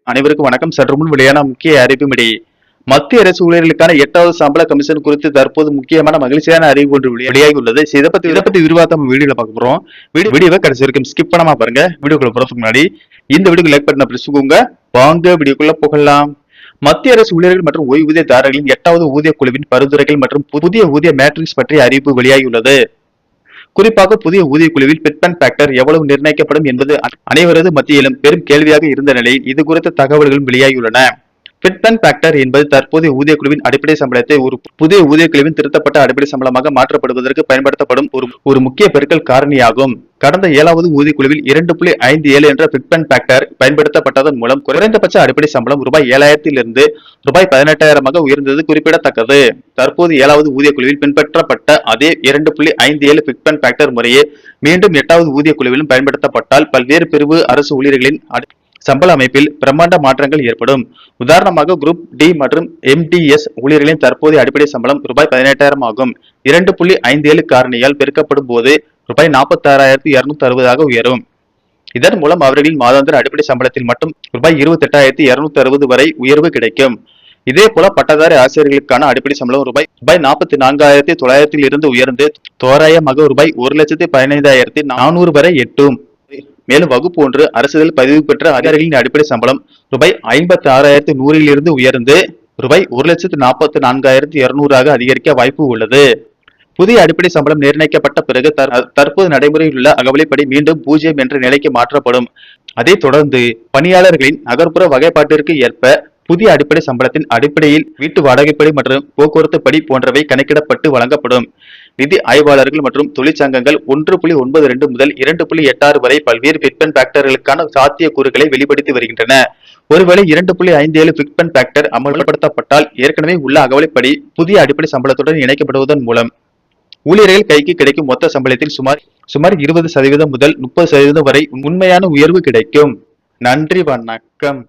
அனைவருக்கும் வணக்கம். சற்று முன் வெளியான முக்கிய அறிவிப்பின்படி மத்திய அரசு ஊழியர்களுக்கான 8வது சம்பள கமிஷன் குறித்து தற்போது முக்கியமான மகிழ்ச்சியான அறிவிப்பு ஒன்று வெளியாகி உள்ளது. இதை பத்தி விரிவாக வீடியோல பார்க்க போறோம். வீடியோவை கடைசி வரைக்கும் ஸ்கிப் பண்ணாம பாருங்க. வீடியோக்குள்ள போறதுக்கு முன்னாடி இந்த வீடியோக்கு லைக் பட்டனை பிரஸ் பண்ணுங்க. வாங்க வீடியோக்குள்ள போகலாம். மத்திய அரசு ஊழியர்கள் மற்றும் ஓய்வூதியதாரர்களின் 8வது ஊதிய குழுவின் பரிந்துரைகள் மற்றும் புதிய ஊதிய மேட்ரிக்ஸ் பற்றிய அறிவிப்பு வெளியாகியுள்ளது. குறிப்பாக புதிய ஊதிய குழுவில் பிட்மெண்ட் ஃபேக்டர் எவ்வளவு நிர்ணயிக்கப்படும் என்பது அனைவரது மத்தியிலும் பெரும் கேள்வியாக இருந்த நிலையில் இது குறித்த தகவல்களும் வெளியாகியுள்ளன. பிட்மெண்ட் ஃபேக்டர் என்பது தற்போதைய ஊதிய குழுவின் அடிப்படை சம்பளத்தை ஒரு புதிய ஊதிய குழுவின் திருத்தப்பட்ட அடிப்படை சம்பளமாக மாற்றப்படுவதற்கு பயன்படுத்தப்படும் ஒரு முக்கிய பெருக்கல் காரணியாகும். கடந்த 7வது ஊதிய குழுவில் 2.57 என்ற பிட்மெண்ட் ஃபேக்டர் பயன்படுத்தப்பட்டதன் மூலம் குறைந்தபட்ச அடிப்படை சம்பளம் ரூபாய் 7,000 ரூபாய் 18,000 உயர்ந்தது குறிப்பிடத்தக்கது. தற்போது 7வது ஊதிய குழுவில் பின்பற்றப்பட்ட அதே 2.57 பிட்மெண்ட் ஃபேக்டர் முறையே மீண்டும் 8வது ஊதிய குழுவிலும் பயன்படுத்தப்பட்டால் பல்வேறு பிரிவு அரசு ஊழியர்களின் சம்பள அமைப்பில் பிரம்மாண்ட மாற்றங்கள் ஏற்படும். உதாரணமாக குரூப் டி மற்றும் MDS ஊழியர்களின் தற்போதைய அடிப்படை சம்பளம் ரூபாய் 18,000 ஆகும். 2.57 காரணியால் பெருக்கப்படும் போது ரூபாய் 46,260 உயரும். இதன் மூலம் அவர்களின் மாதாந்திர அடிப்படை சம்பளத்தில் மட்டும் ரூபாய் 28,260 வரை உயர்வு கிடைக்கும். இதே போல பட்டதாரி ஆசிரியர்களுக்கான அடிப்படை சம்பளம் ரூபாய் 44,900 இருந்து உயர்ந்து தோராயமாக ரூபாய் 1,15,400 வரை எட்டும். மேலும் வகுப்பு 1 அரசியல் பதிவு பெற்ற அதிகாரிகளின் அடிப்படை சம்பளம் ரூபாய் 56,100 இருந்து உயர்ந்து ரூபாய் 1,44,200 அதிகரிக்க வாய்ப்பு உள்ளது. புதிய அடிப்படை சம்பளம் நிர்ணயிக்கப்பட்ட பிறகு தற்போது நடைமுறையில் உள்ள அகவலைப்படி மீண்டும் 0 என்ற நிலைக்கு மாற்றப்படும். அதைத் தொடர்ந்து பணியாளர்களின் நகர்ப்புற வகைப்பாட்டிற்கு ஏற்ப புதிய அடிப்படை சம்பளத்தின் அடிப்படையில் வீட்டு வாடகைப்படி மற்றும் போக்குவரத்து படி போன்றவை கணக்கிடப்பட்டு வழங்கப்படும். நிதி ஆய்வாளர்கள் மற்றும் தொழிற்சங்கங்கள் 1.92 முதல் 2.86 வரை பல்வேறு பிட்மெண்ட் ஃபேக்டர்களுக்கான சாத்திய கூறுகளை வெளிப்படுத்தி வருகின்றன. ஒருவேளை 2.57 பிட்மெண்ட் ஃபேக்டர் அமல்படுத்தப்பட்டால் ஏற்கனவே உள்ள அகவலைப்படி புதிய அடிப்படை சம்பளத்துடன் இணைக்கப்படுவதன் மூலம் ஊழியர்கள் கைக்கு கிடைக்கும் மொத்த சம்பளத்தில் சுமார் 20% முதல் 30% வரை உண்மையான உயர்வு கிடைக்கும். நன்றி, வணக்கம்.